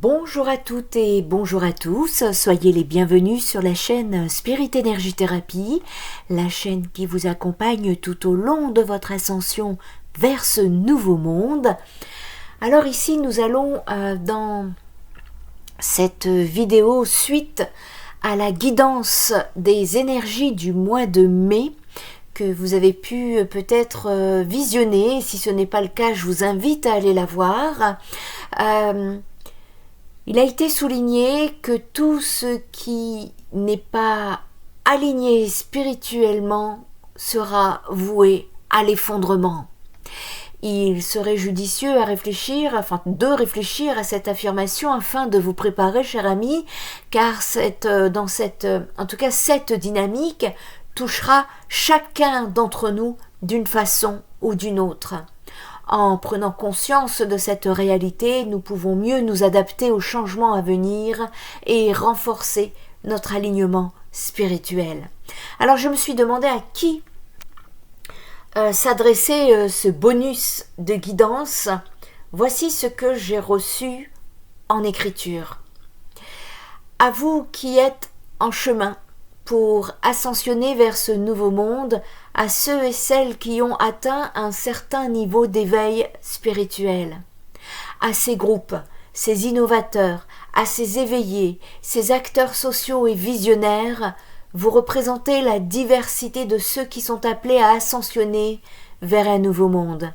Bonjour à toutes et bonjour à tous, soyez les bienvenus sur la chaîne Spirit Energy Therapy, la chaîne qui vous accompagne tout au long de votre ascension vers ce nouveau monde. Alors ici nous allons dans cette vidéo suite à la guidance des énergies du mois de mai que vous avez pu peut-être visionner. Si ce n'est pas le cas, je vous invite à aller la voir. Il a été souligné que tout ce qui n'est pas aligné spirituellement sera voué à l'effondrement. Il serait judicieux de réfléchir à cette affirmation afin de vous préparer, cher ami, car cette dynamique touchera chacun d'entre nous d'une façon ou d'une autre. En prenant conscience de cette réalité, nous pouvons mieux nous adapter aux changements à venir et renforcer notre alignement spirituel. Alors je me suis demandé à qui s'adressait ce bonus de guidance. Voici ce que j'ai reçu en écriture. À vous qui êtes en chemin pour ascensionner vers ce nouveau monde, à ceux et celles qui ont atteint un certain niveau d'éveil spirituel, à ces groupes, ces innovateurs, à ces éveillés, ces acteurs sociaux et visionnaires, vous représentez la diversité de ceux qui sont appelés à ascensionner vers un nouveau monde.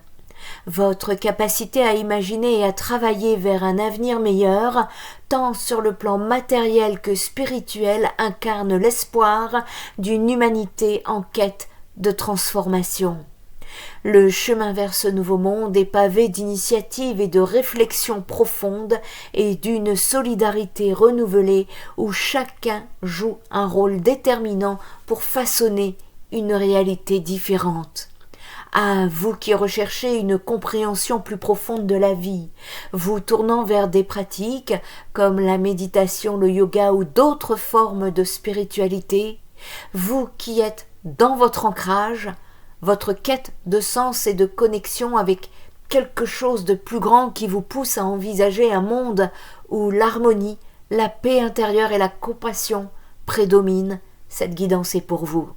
Votre capacité à imaginer et à travailler vers un avenir meilleur, tant sur le plan matériel que spirituel, incarne l'espoir d'une humanité en quête de transformation. Le chemin vers ce nouveau monde est pavé d'initiatives et de réflexions profondes et d'une solidarité renouvelée où chacun joue un rôle déterminant pour façonner une réalité différente. À vous qui recherchez une compréhension plus profonde de la vie, vous tournant vers des pratiques comme la méditation, le yoga ou d'autres formes de spiritualité, vous qui êtes dans votre ancrage, votre quête de sens et de connexion avec quelque chose de plus grand qui vous pousse à envisager un monde où l'harmonie, la paix intérieure et la compassion prédominent, cette guidance est pour vous.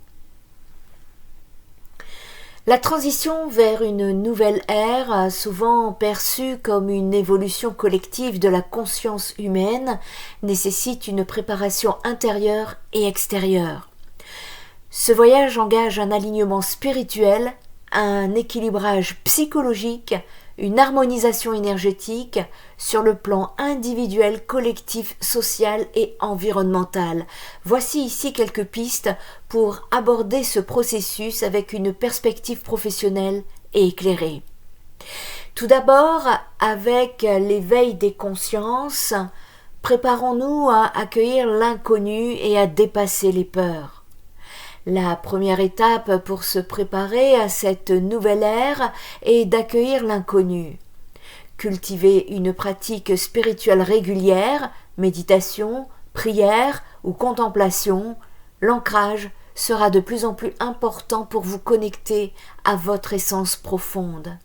La transition vers une nouvelle ère, souvent perçue comme une évolution collective de la conscience humaine, nécessite une préparation intérieure et extérieure. Ce voyage engage un alignement spirituel, un équilibrage psychologique, une harmonisation énergétique sur le plan individuel, collectif, social et environnemental. Voici ici quelques pistes pour aborder ce processus avec une perspective professionnelle et éclairée. Tout d'abord, avec l'éveil des consciences, préparons-nous à accueillir l'inconnu et à dépasser les peurs. La première étape pour se préparer à cette nouvelle ère est d'accueillir l'inconnu. Cultiver une pratique spirituelle régulière, méditation, prière ou contemplation, l'ancrage sera de plus en plus important pour vous connecter à votre essence profonde.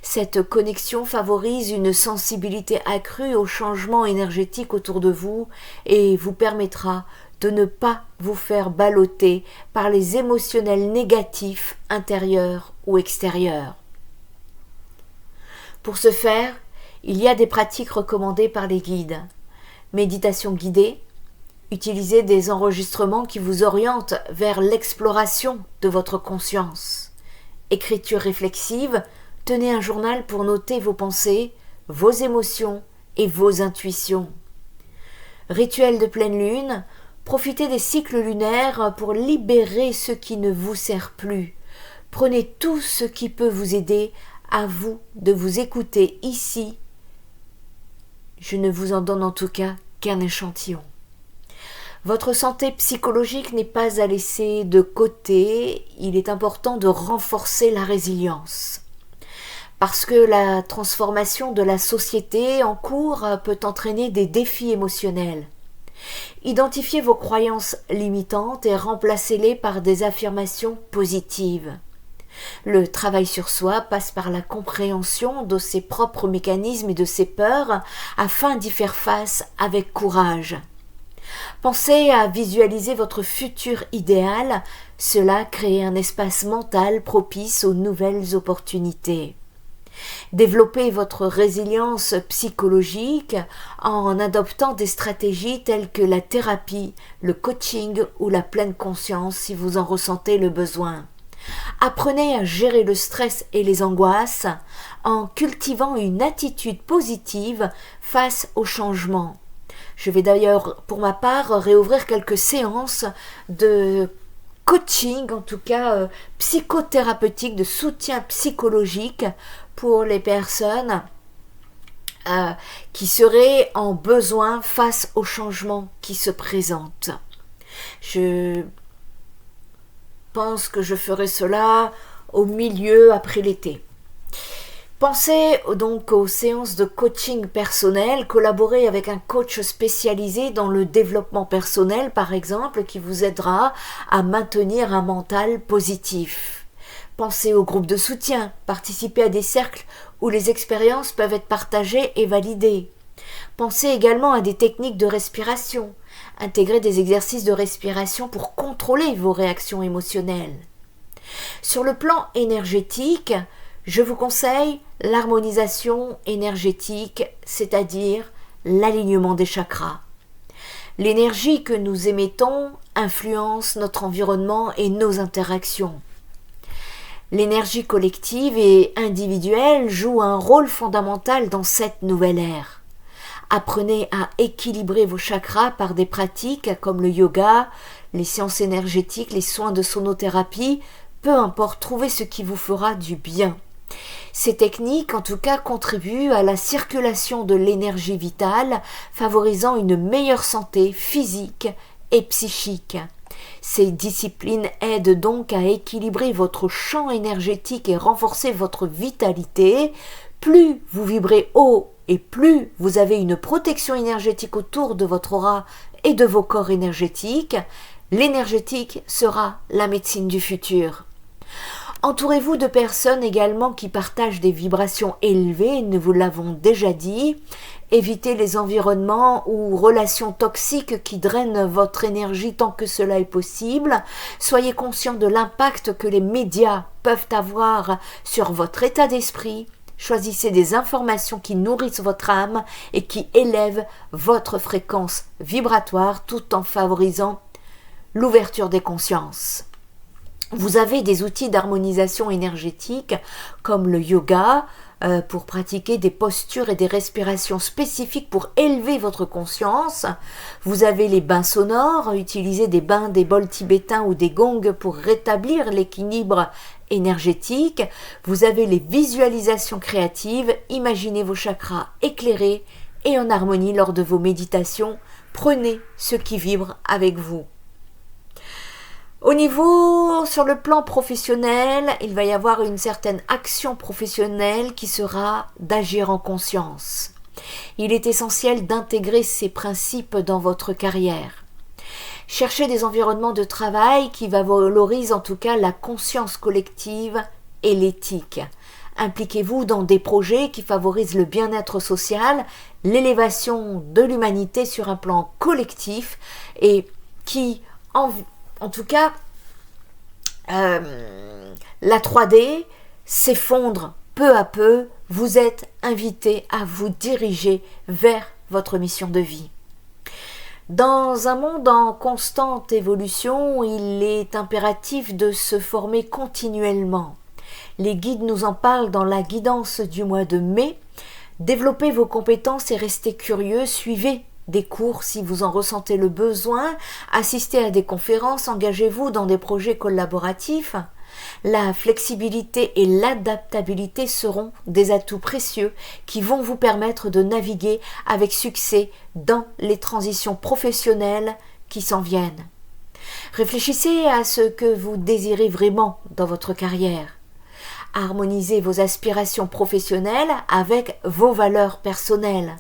Cette connexion favorise une sensibilité accrue aux changements énergétiques autour de vous et vous permettra de ne pas vous faire balloter par les émotionnels négatifs intérieurs ou extérieurs. Pour ce faire, il y a des pratiques recommandées par les guides. Méditation guidée, utilisez des enregistrements qui vous orientent vers l'exploration de votre conscience. Écriture réflexive, tenez un journal pour noter vos pensées, vos émotions et vos intuitions. Rituel de pleine lune, profitez des cycles lunaires pour libérer ce qui ne vous sert plus. Prenez tout ce qui peut vous aider, à vous de vous écouter ici. Je ne vous en donne en tout cas qu'un échantillon. Votre santé psychologique n'est pas à laisser de côté, il est important de renforcer la résilience. Parce que la transformation de la société en cours peut entraîner des défis émotionnels. Identifiez vos croyances limitantes et remplacez-les par des affirmations positives. Le travail sur soi passe par la compréhension de ses propres mécanismes et de ses peurs afin d'y faire face avec courage. Pensez à visualiser votre futur idéal, cela crée un espace mental propice aux nouvelles opportunités. Développez votre résilience psychologique en adoptant des stratégies telles que la thérapie, le coaching ou la pleine conscience si vous en ressentez le besoin. Apprenez à gérer le stress et les angoisses en cultivant une attitude positive face au changement. Je vais d'ailleurs, pour ma part, réouvrir quelques séances de coaching, en tout cas psychothérapeutique, de soutien psychologique pour les personnes qui seraient en besoin face aux changements qui se présentent. Je pense que je ferai cela au milieu après l'été. Pensez donc aux séances de coaching personnel, collaborez avec un coach spécialisé dans le développement personnel par exemple qui vous aidera à maintenir un mental positif. Pensez aux groupes de soutien, participez à des cercles où les expériences peuvent être partagées et validées. Pensez également à des techniques de respiration, intégrez des exercices de respiration pour contrôler vos réactions émotionnelles. Sur le plan énergétique, je vous conseille l'harmonisation énergétique, c'est-à-dire l'alignement des chakras. L'énergie que nous émettons influence notre environnement et nos interactions. L'énergie collective et individuelle joue un rôle fondamental dans cette nouvelle ère. Apprenez à équilibrer vos chakras par des pratiques comme le yoga, les séances énergétiques, les soins de sonothérapie, peu importe, trouvez ce qui vous fera du bien. Ces techniques, en tout cas, contribuent à la circulation de l'énergie vitale, favorisant une meilleure santé physique et psychique. Ces disciplines aident donc à équilibrer votre champ énergétique et renforcer votre vitalité. Plus vous vibrez haut et plus vous avez une protection énergétique autour de votre aura et de vos corps énergétiques, l'énergétique sera la médecine du futur. Entourez-vous de personnes également qui partagent des vibrations élevées, nous vous l'avons déjà dit. Évitez les environnements ou relations toxiques qui drainent votre énergie tant que cela est possible. Soyez conscient de l'impact que les médias peuvent avoir sur votre état d'esprit. Choisissez des informations qui nourrissent votre âme et qui élèvent votre fréquence vibratoire tout en favorisant l'ouverture des consciences. Vous avez des outils d'harmonisation énergétique comme le yoga pour pratiquer des postures et des respirations spécifiques pour élever votre conscience. Vous avez les bains sonores, utilisez des bains, des bols tibétains ou des gongs pour rétablir l'équilibre énergétique. Vous avez les visualisations créatives, imaginez vos chakras éclairés et en harmonie lors de vos méditations. Prenez ce qui vibre avec vous. Sur le plan professionnel, il va y avoir une certaine action professionnelle qui sera d'agir en conscience. Il est essentiel d'intégrer ces principes dans votre carrière. Cherchez des environnements de travail qui valorisent en tout cas la conscience collective et l'éthique. Impliquez-vous dans des projets qui favorisent le bien-être social, l'élévation de l'humanité sur un plan collectif et qui en tout cas, la 3D s'effondre peu à peu. Vous êtes invité à vous diriger vers votre mission de vie. Dans un monde en constante évolution, il est impératif de se former continuellement. Les guides nous en parlent dans la guidance du mois de mai. Développez vos compétences et restez curieux, suivez des cours si vous en ressentez le besoin, assistez à des conférences, engagez-vous dans des projets collaboratifs. La flexibilité et l'adaptabilité seront des atouts précieux qui vont vous permettre de naviguer avec succès dans les transitions professionnelles qui s'en viennent. Réfléchissez à ce que vous désirez vraiment dans votre carrière. Harmonisez vos aspirations professionnelles avec vos valeurs personnelles.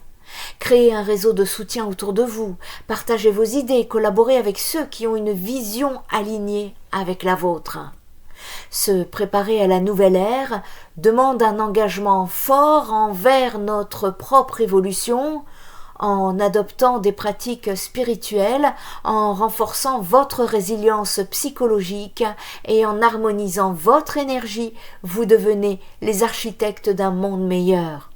Créez un réseau de soutien autour de vous, partagez vos idées, collaborez avec ceux qui ont une vision alignée avec la vôtre. Se préparer à la nouvelle ère demande un engagement fort envers notre propre évolution, en adoptant des pratiques spirituelles, en renforçant votre résilience psychologique et en harmonisant votre énergie, vous devenez les architectes d'un monde meilleur.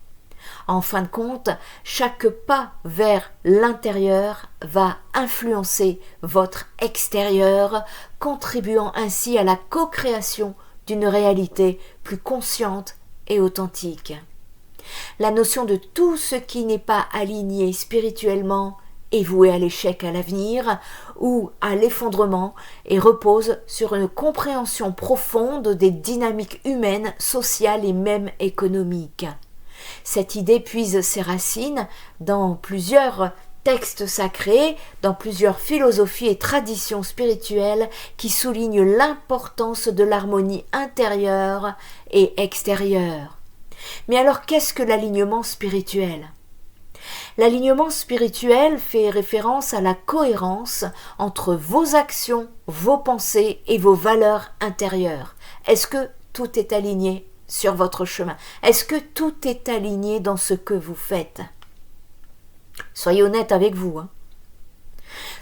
En fin de compte, chaque pas vers l'intérieur va influencer votre extérieur, contribuant ainsi à la co-création d'une réalité plus consciente et authentique. La notion de tout ce qui n'est pas aligné spirituellement est voué à l'échec à l'avenir ou à l'effondrement et repose sur une compréhension profonde des dynamiques humaines, sociales et même économiques. Cette idée puise ses racines dans plusieurs textes sacrés, dans plusieurs philosophies et traditions spirituelles qui soulignent l'importance de l'harmonie intérieure et extérieure. Mais alors, qu'est-ce que l'alignement spirituel ? L'alignement spirituel fait référence à la cohérence entre vos actions, vos pensées et vos valeurs intérieures. Est-ce que tout est aligné sur votre chemin? Est-ce que tout est aligné dans ce que vous faites? Soyez honnête avec vous.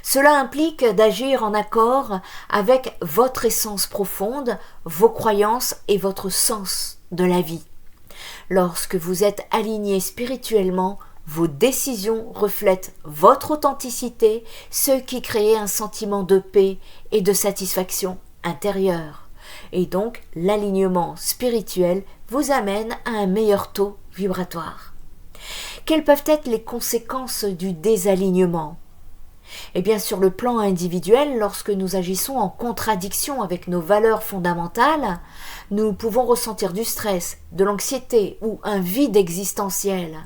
Cela implique d'agir en accord avec votre essence profonde, vos croyances et votre sens de la vie. Lorsque vous êtes aligné spirituellement, vos décisions reflètent votre authenticité, ce qui crée un sentiment de paix et de satisfaction intérieure. Et donc, l'alignement spirituel vous amène à un meilleur taux vibratoire. Quelles peuvent être les conséquences du désalignement ? Eh bien, sur le plan individuel, lorsque nous agissons en contradiction avec nos valeurs fondamentales, nous pouvons ressentir du stress, de l'anxiété ou un vide existentiel.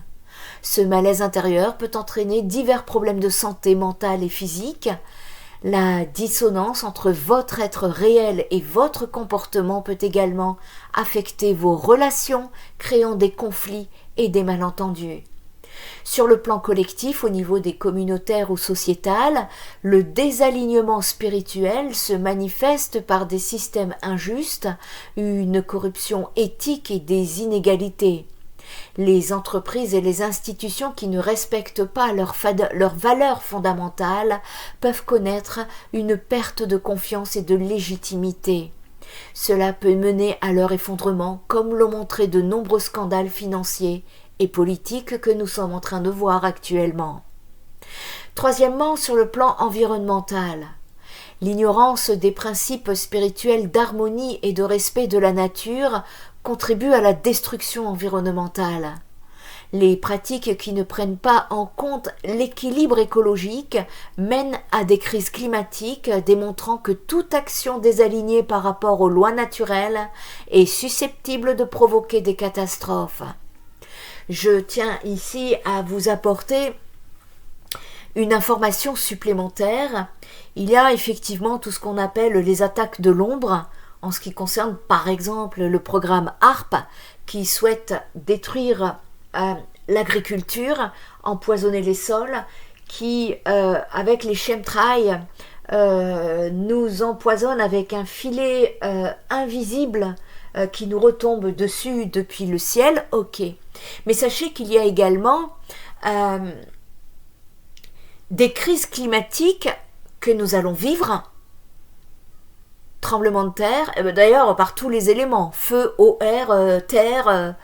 Ce malaise intérieur peut entraîner divers problèmes de santé mentale et physique. La dissonance entre votre être réel et votre comportement peut également affecter vos relations, créant des conflits et des malentendus. Sur le plan collectif, au niveau des communautaires ou sociétal, le désalignement spirituel se manifeste par des systèmes injustes, une corruption éthique et des inégalités. Les entreprises et les institutions qui ne respectent pas leurs valeurs fondamentales peuvent connaître une perte de confiance et de légitimité. Cela peut mener à leur effondrement, comme l'ont montré de nombreux scandales financiers et politiques que nous sommes en train de voir actuellement. Troisièmement, sur le plan environnemental, l'ignorance des principes spirituels d'harmonie et de respect de la nature contribue à la destruction environnementale. Les pratiques qui ne prennent pas en compte l'équilibre écologique mènent à des crises climatiques, démontrant que toute action désalignée par rapport aux lois naturelles est susceptible de provoquer des catastrophes. Je tiens ici à vous apporter une information supplémentaire. Il y a effectivement tout ce qu'on appelle les attaques de l'ombre, en ce qui concerne par exemple le programme HARP, qui souhaite détruire l'agriculture, empoisonner les sols, qui, avec les chemtrails, nous empoisonne avec un filet invisible qui nous retombe dessus depuis le ciel, ok. Mais sachez qu'il y a également des crises climatiques que nous allons vivre, tremblements de terre, d'ailleurs par tous les éléments, feu, eau, air, terre,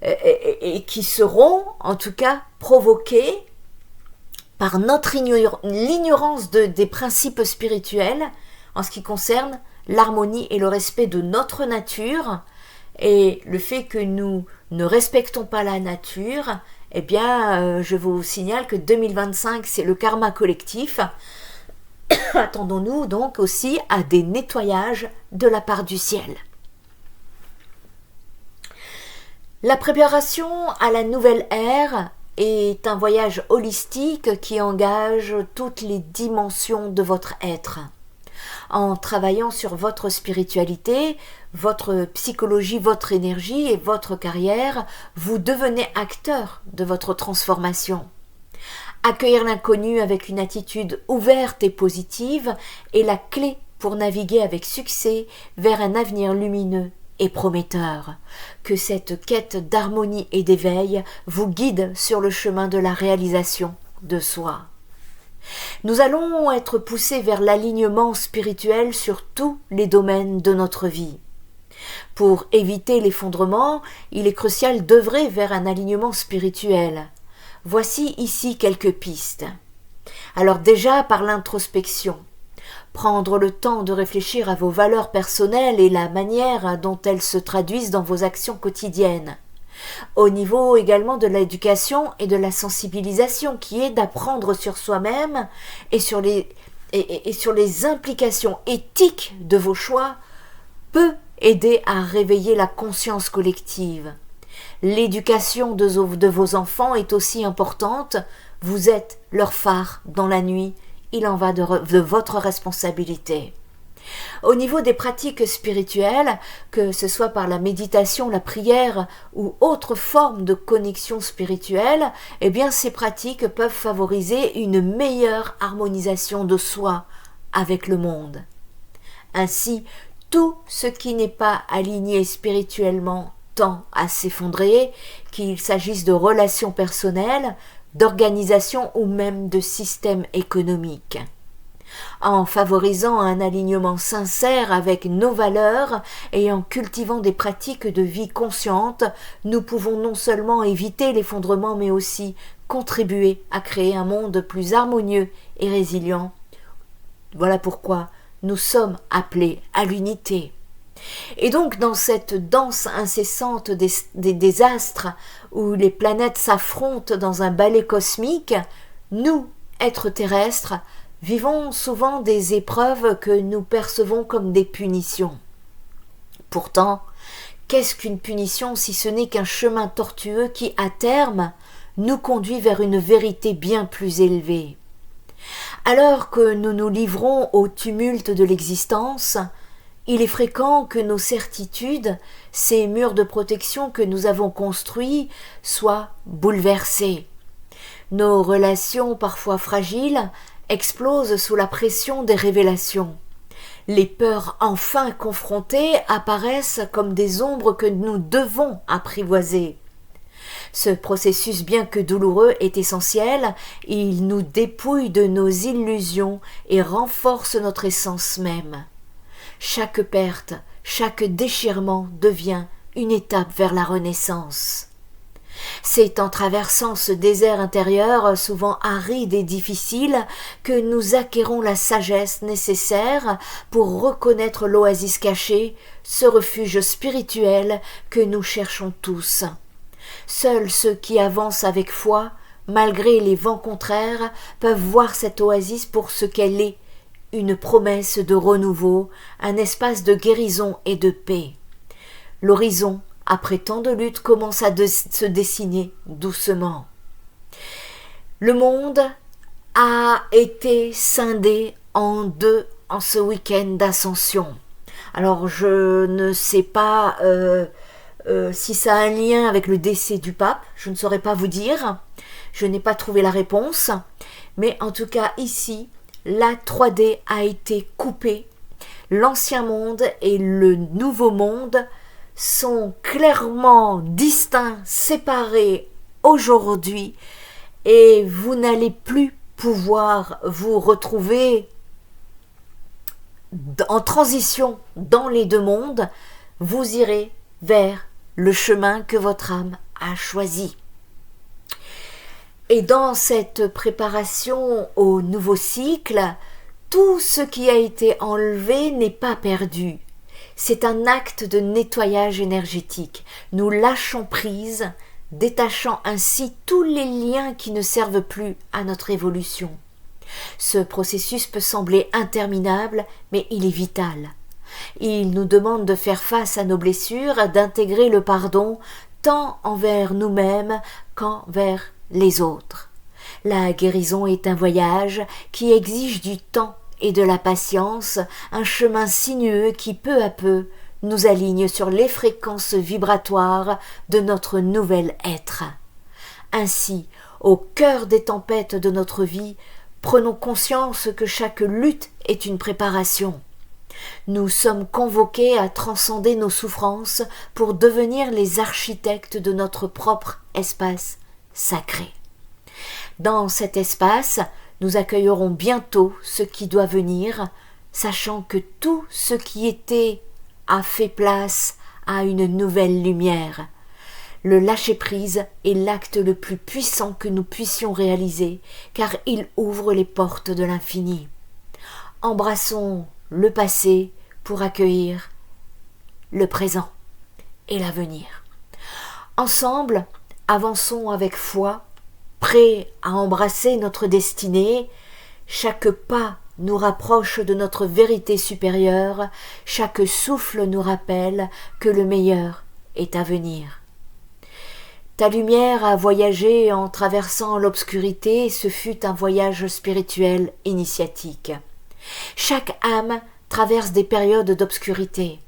et qui seront en tout cas provoqués par l'ignorance des principes spirituels en ce qui concerne l'harmonie et le respect de notre nature, et le fait que nous ne respectons pas la nature, eh bien, je vous signale que 2025, c'est le karma collectif. Attendons-nous donc aussi à des nettoyages de la part du ciel. La préparation à la nouvelle ère est un voyage holistique qui engage toutes les dimensions de votre être. En travaillant sur votre spiritualité, votre psychologie, votre énergie et votre carrière, vous devenez acteur de votre transformation. Accueillir l'inconnu avec une attitude ouverte et positive est la clé pour naviguer avec succès vers un avenir lumineux et prometteur. Que cette quête d'harmonie et d'éveil vous guide sur le chemin de la réalisation de soi. Nous allons être poussés vers l'alignement spirituel sur tous les domaines de notre vie. Pour éviter l'effondrement, il est crucial d'œuvrer vers un alignement spirituel. Voici ici quelques pistes. Alors déjà par l'introspection, prendre le temps de réfléchir à vos valeurs personnelles et la manière dont elles se traduisent dans vos actions quotidiennes. Au niveau également de l'éducation et de la sensibilisation qui est d'apprendre sur soi-même et sur les implications éthiques de vos choix peut aider à réveiller la conscience collective. L'éducation de vos enfants est aussi importante, vous êtes leur phare dans la nuit, il en va de votre responsabilité. Au niveau des pratiques spirituelles, que ce soit par la méditation, la prière ou autre forme de connexion spirituelle, eh bien ces pratiques peuvent favoriser une meilleure harmonisation de soi avec le monde. Ainsi, tout ce qui n'est pas aligné spirituellement tend à s'effondrer, qu'il s'agisse de relations personnelles, d'organisation ou même de système économique. En favorisant un alignement sincère avec nos valeurs et en cultivant des pratiques de vie consciente, nous pouvons non seulement éviter l'effondrement mais aussi contribuer à créer un monde plus harmonieux et résilient. Voilà pourquoi nous sommes appelés à l'unité. Et donc dans cette danse incessante des astres où les planètes s'affrontent dans un ballet cosmique, nous, êtres terrestres, vivons souvent des épreuves que nous percevons comme des punitions. Pourtant, qu'est-ce qu'une punition si ce n'est qu'un chemin tortueux qui, à terme, nous conduit vers une vérité bien plus élevée? Alors que nous nous livrons au tumulte de l'existence, il est fréquent que nos certitudes, ces murs de protection que nous avons construits, soient bouleversés. Nos relations, parfois fragiles, explosent sous la pression des révélations. Les peurs enfin confrontées apparaissent comme des ombres que nous devons apprivoiser. Ce processus, bien que douloureux, est essentiel. Il nous dépouille de nos illusions et renforce notre essence même. Chaque perte, chaque déchirement devient une étape vers la renaissance. C'est en traversant ce désert intérieur, souvent aride et difficile, que nous acquérons la sagesse nécessaire pour reconnaître l'oasis cachée, ce refuge spirituel que nous cherchons tous. Seuls ceux qui avancent avec foi, malgré les vents contraires, peuvent voir cette oasis pour ce qu'elle est, une promesse de renouveau, un espace de guérison et de paix. L'horizon, après tant de luttes, commence à se dessiner doucement. Le monde a été scindé en deux en ce week-end d'ascension. Alors je ne sais pas si ça a un lien avec le décès du pape, je ne saurais pas vous dire, je n'ai pas trouvé la réponse, mais en tout cas ici, la 3D a été coupée, l'ancien monde et le nouveau monde sont clairement distincts, séparés aujourd'hui, et vous n'allez plus pouvoir vous retrouver en transition dans les deux mondes, vous irez vers le chemin que votre âme a choisi. Et dans cette préparation au nouveau cycle, tout ce qui a été enlevé n'est pas perdu. C'est un acte de nettoyage énergétique. Nous lâchons prise, détachant ainsi tous les liens qui ne servent plus à notre évolution. Ce processus peut sembler interminable, mais il est vital. Il nous demande de faire face à nos blessures, d'intégrer le pardon tant envers nous-mêmes qu'envers les autres. La guérison est un voyage qui exige du temps et de la patience, un chemin sinueux qui peu à peu nous aligne sur les fréquences vibratoires de notre nouvel être. Ainsi, au cœur des tempêtes de notre vie, prenons conscience que chaque lutte est une préparation. Nous sommes convoqués à transcender nos souffrances pour devenir les architectes de notre propre espace sacré. Dans cet espace, nous accueillerons bientôt ce qui doit venir, sachant que tout ce qui était a fait place à une nouvelle lumière. Le lâcher-prise est l'acte le plus puissant que nous puissions réaliser, car il ouvre les portes de l'infini. Embrassons le passé pour accueillir le présent et l'avenir. Ensemble, avançons avec foi, prêts à embrasser notre destinée. Chaque pas nous rapproche de notre vérité supérieure, chaque souffle nous rappelle que le meilleur est à venir. Ta lumière a voyagé en traversant l'obscurité, ce fut un voyage spirituel initiatique. Chaque âme traverse des périodes d'obscurité.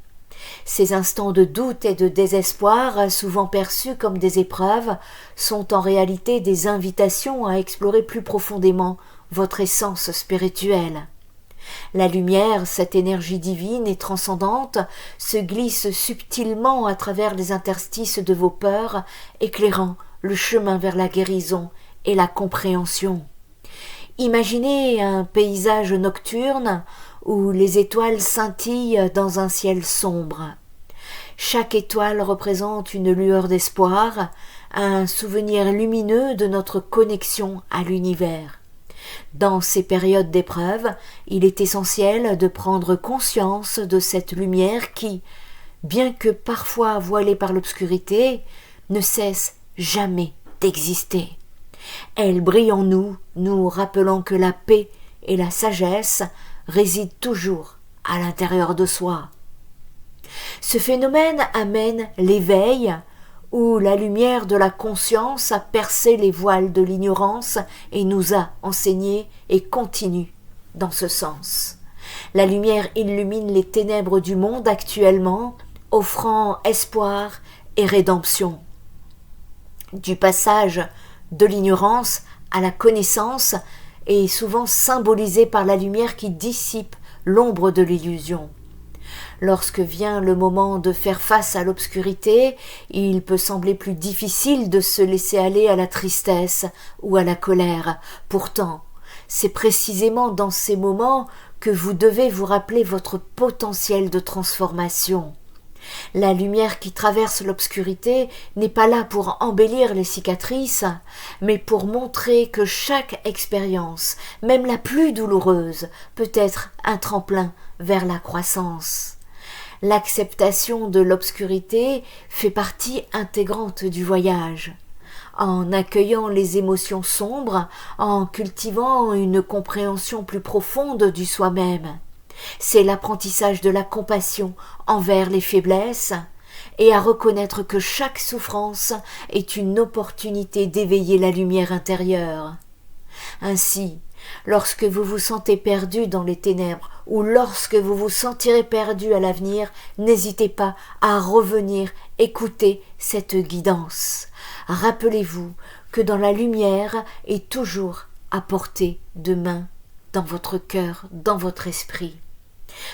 Ces instants de doute et de désespoir, souvent perçus comme des épreuves, sont en réalité des invitations à explorer plus profondément votre essence spirituelle. La lumière, cette énergie divine et transcendante, se glisse subtilement à travers les interstices de vos peurs, éclairant le chemin vers la guérison et la compréhension. Imaginez un paysage nocturne où les étoiles scintillent dans un ciel sombre. Chaque étoile représente une lueur d'espoir, un souvenir lumineux de notre connexion à l'univers. Dans ces périodes d'épreuve, il est essentiel de prendre conscience de cette lumière qui, bien que parfois voilée par l'obscurité, ne cesse jamais d'exister. Elle brille en nous, nous rappelant que la paix et la sagesse résident toujours à l'intérieur de soi. Ce phénomène amène l'éveil, où la lumière de la conscience a percé les voiles de l'ignorance et nous a enseigné et continue dans ce sens. La lumière illumine les ténèbres du monde actuellement, offrant espoir et rédemption. Du passage de l'ignorance à la connaissance est souvent symbolisé par la lumière qui dissipe l'ombre de l'illusion. Lorsque vient le moment de faire face à l'obscurité, il peut sembler plus difficile de se laisser aller à la tristesse ou à la colère. Pourtant, c'est précisément dans ces moments que vous devez vous rappeler votre potentiel de transformation. La lumière qui traverse l'obscurité n'est pas là pour embellir les cicatrices, mais pour montrer que chaque expérience, même la plus douloureuse, peut être un tremplin vers la croissance. L'acceptation de l'obscurité fait partie intégrante du voyage. En accueillant les émotions sombres, en cultivant une compréhension plus profonde du soi-même, c'est l'apprentissage de la compassion envers les faiblesses et à reconnaître que chaque souffrance est une opportunité d'éveiller la lumière intérieure. Ainsi, lorsque vous vous sentez perdu dans les ténèbres ou lorsque vous vous sentirez perdu à l'avenir, n'hésitez pas à revenir écouter cette guidance. Rappelez-vous que dans la lumière est toujours à portée de main, dans votre cœur, dans votre esprit.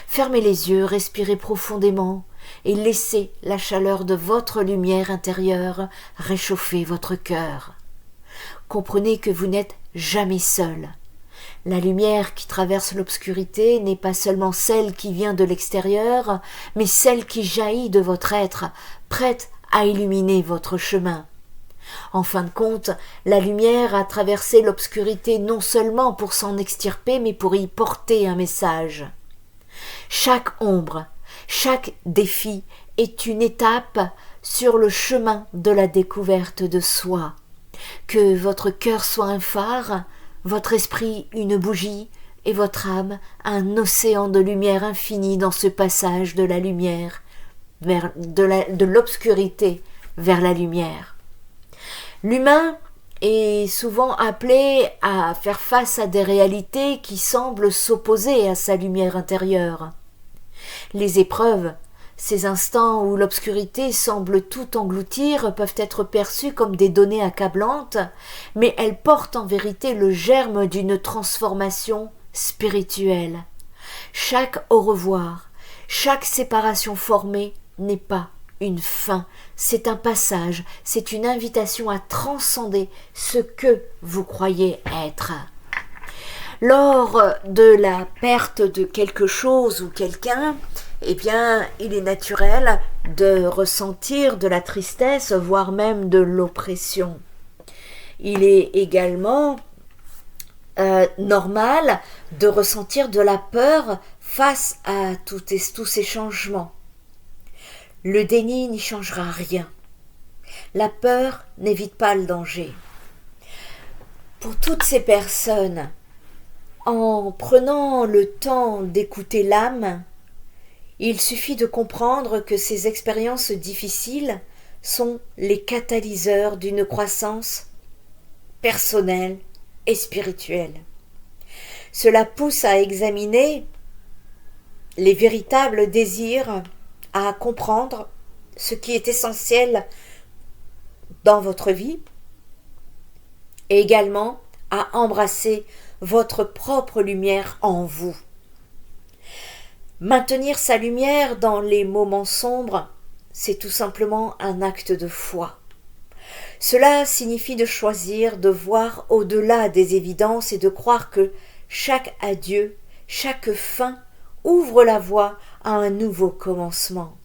Fermez les yeux, respirez profondément et laissez la chaleur de votre lumière intérieure réchauffer votre cœur. Comprenez que vous n'êtes jamais seul. La lumière qui traverse l'obscurité n'est pas seulement celle qui vient de l'extérieur, mais celle qui jaillit de votre être, prête à illuminer votre chemin. En fin de compte, la lumière a traversé l'obscurité non seulement pour s'en extirper, mais pour y porter un message. Chaque ombre, chaque défi est une étape sur le chemin de la découverte de soi. Que votre cœur soit un phare, votre esprit une bougie et votre âme un océan de lumière infinie dans ce passage de la lumière, de l'obscurité vers la lumière. L'humain est souvent appelé à faire face à des réalités qui semblent s'opposer à sa lumière intérieure. Les épreuves, ces instants où l'obscurité semble tout engloutir, peuvent être perçus comme des données accablantes, mais elles portent en vérité le germe d'une transformation spirituelle. Chaque au revoir, chaque séparation formée n'est pas une fin, c'est un passage, c'est une invitation à transcender ce que vous croyez être. Lors de la perte de quelque chose ou quelqu'un, eh bien, il est naturel de ressentir de la tristesse, voire même de l'oppression. Il est également normal de ressentir de la peur face à tous ces changements. Le déni n'y changera rien. La peur n'évite pas le danger. Pour toutes ces personnes, en prenant le temps d'écouter l'âme, il suffit de comprendre que ces expériences difficiles sont les catalyseurs d'une croissance personnelle et spirituelle. Cela pousse à examiner les véritables désirs, à comprendre ce qui est essentiel dans votre vie et également à embrasser votre propre lumière en vous. Maintenir sa lumière dans les moments sombres, c'est tout simplement un acte de foi. Cela signifie de choisir de voir au-delà des évidences et de croire que chaque adieu, chaque fin ouvre la voie à un nouveau commencement.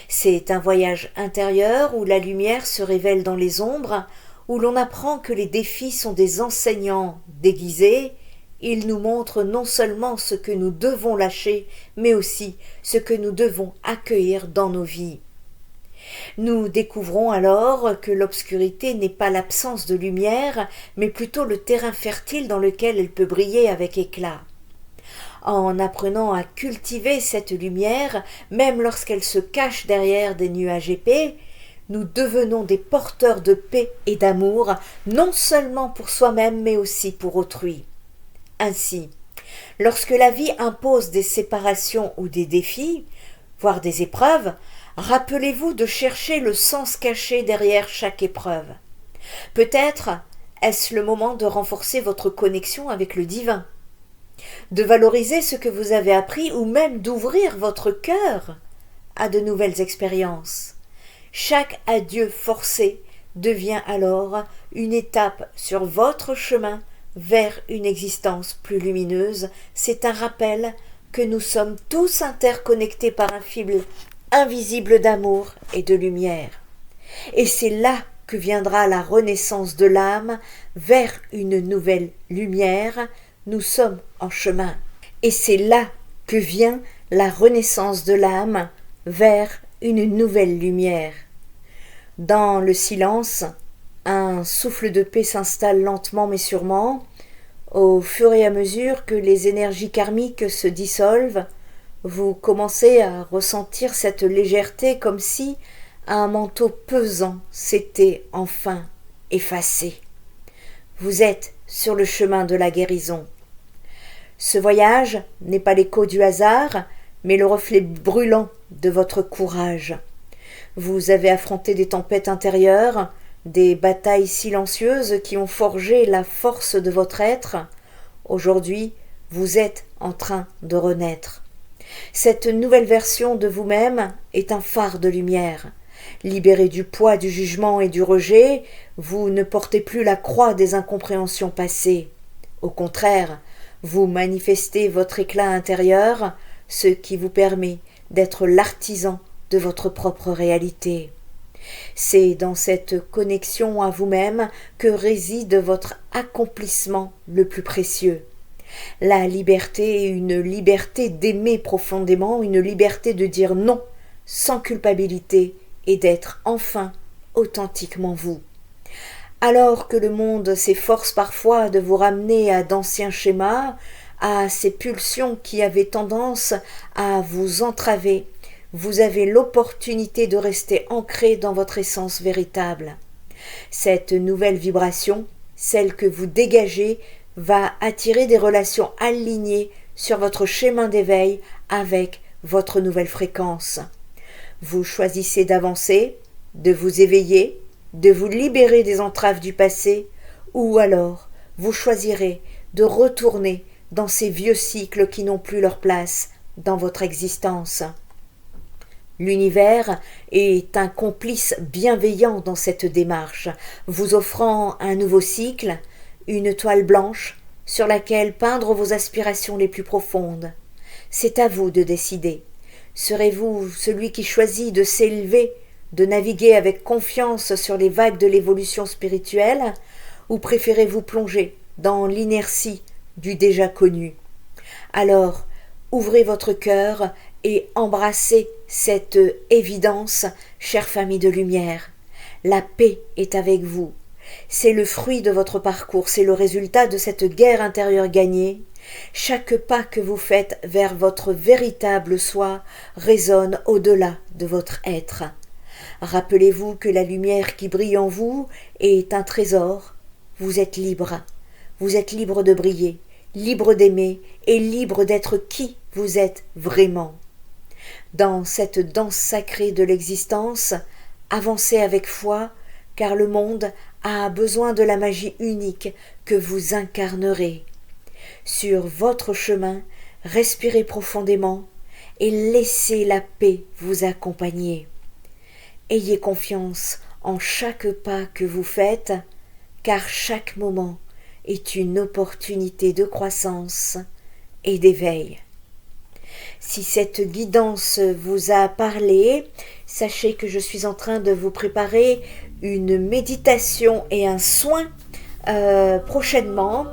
C'est un voyage intérieur où la lumière se révèle dans les ombres, où l'on apprend que les défis sont des enseignants déguisés. Ils nous montrent non seulement ce que nous devons lâcher, mais aussi ce que nous devons accueillir dans nos vies. Nous découvrons alors que l'obscurité n'est pas l'absence de lumière, mais plutôt le terrain fertile dans lequel elle peut briller avec éclat. En apprenant à cultiver cette lumière, même lorsqu'elle se cache derrière des nuages épais, nous devenons des porteurs de paix et d'amour, non seulement pour soi-même, mais aussi pour autrui. Ainsi, lorsque la vie impose des séparations ou des défis, voire des épreuves, rappelez-vous de chercher le sens caché derrière chaque épreuve. Peut-être est-ce le moment de renforcer votre connexion avec le divin, de valoriser ce que vous avez appris ou même d'ouvrir votre cœur à de nouvelles expériences. Chaque adieu forcé devient alors une étape sur votre chemin vers une existence plus lumineuse. C'est un rappel que nous sommes tous interconnectés par un fil invisible d'amour et de lumière. Et c'est là que viendra la renaissance de l'âme vers une nouvelle lumière. Nous sommes en chemin. Et c'est là que vient la renaissance de l'âme vers une nouvelle lumière. Dans le silence, un souffle de paix s'installe lentement mais sûrement. Au fur et à mesure que les énergies karmiques se dissolvent, vous commencez à ressentir cette légèreté comme si un manteau pesant s'était enfin effacé. Vous êtes sur le chemin de la guérison. Ce voyage n'est pas l'écho du hasard, mais le reflet brûlant de votre courage. Vous avez affronté des tempêtes intérieures, des batailles silencieuses qui ont forgé la force de votre être. Aujourd'hui, vous êtes en train de renaître. Cette nouvelle version de vous-même est un phare de lumière. Libéré du poids du jugement et du rejet, vous ne portez plus la croix des incompréhensions passées. Au contraire, vous manifestez votre éclat intérieur, ce qui vous permet d'être l'artisan de votre propre réalité. C'est dans cette connexion à vous-même que réside votre accomplissement le plus précieux. La liberté est une liberté d'aimer profondément, une liberté de dire non sans culpabilité et d'être enfin authentiquement vous. Alors que le monde s'efforce parfois de vous ramener à d'anciens schémas, à ces pulsions qui avaient tendance à vous entraver, vous avez l'opportunité de rester ancré dans votre essence véritable. Cette nouvelle vibration, celle que vous dégagez, va attirer des relations alignées sur votre chemin d'éveil avec votre nouvelle fréquence. Vous choisissez d'avancer, de vous éveiller, de vous libérer des entraves du passé, ou alors vous choisirez de retourner dans ces vieux cycles qui n'ont plus leur place dans votre existence. L'univers est un complice bienveillant dans cette démarche, vous offrant un nouveau cycle, une toile blanche sur laquelle peindre vos aspirations les plus profondes. C'est à vous de décider. Serez-vous celui qui choisit de s'élever, de naviguer avec confiance sur les vagues de l'évolution spirituelle, ou préférez-vous plonger dans l'inertie du déjà connu? Alors, ouvrez votre cœur et embrassez cette évidence, chère famille de lumière. La paix est avec vous. C'est le fruit de votre parcours, c'est le résultat de cette guerre intérieure gagnée. Chaque pas que vous faites vers votre véritable soi résonne au-delà de votre être. Rappelez-vous que la lumière qui brille en vous est un trésor. Vous êtes libre. Vous êtes libre de briller, libre d'aimer et libre d'être qui vous êtes vraiment. Dans cette danse sacrée de l'existence, avancez avec foi, car le monde a besoin de la magie unique que vous incarnerez. Sur votre chemin, respirez profondément et laissez la paix vous accompagner. Ayez confiance en chaque pas que vous faites, car chaque moment est une opportunité de croissance et d'éveil. Si cette guidance vous a parlé, sachez que je suis en train de vous préparer une méditation et un soin prochainement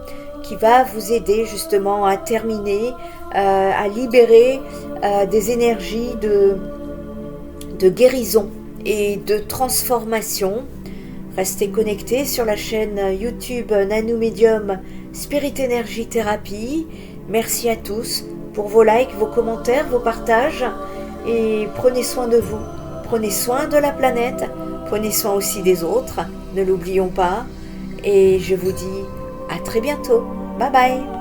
qui va vous aider justement à terminer, à libérer des énergies de guérison et de transformation. Restez connectés sur la chaîne YouTube Nanou Médium Spirit Energy Thérapie. Merci à tous pour vos likes, vos commentaires, vos partages et prenez soin de vous, prenez soin de la planète, prenez soin aussi des autres, ne l'oublions pas et je vous dis à très bientôt. Bye bye.